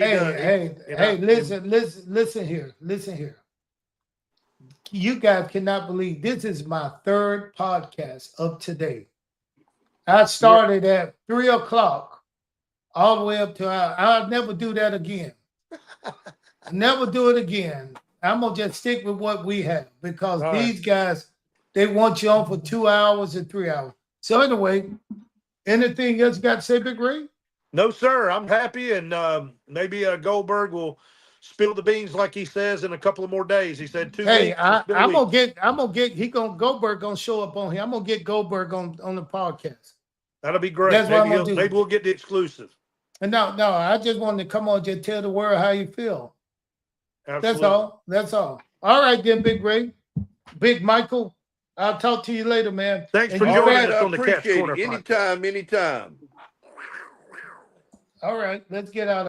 listen here. You guys cannot believe this is my 3rd podcast of today. I started at 3 o'clock all the way up to I'll never do that again. Never do it again. I'm gonna just stick with what we have because these guys, they want you on for 2 hours and 3 hours. So anyway, anything else you got to say, Big Ray? No, sir. I'm happy, and maybe Goldberg will spill the beans like he says in a couple of more days. He said 2 weeks. Hey, I'm gonna get Goldberg gonna show up on here. I'm gonna get Goldberg on the podcast. That'll be great. That's what I'm gonna do. Maybe we'll get the exclusive. And no, I just wanted to come on, just tell the world how you feel. Absolutely. That's all. All right, then, Big Ray, Big Michael. I'll talk to you later, man. Thanks for joining us on the Cat's Corner. Anytime. All right, let's get out.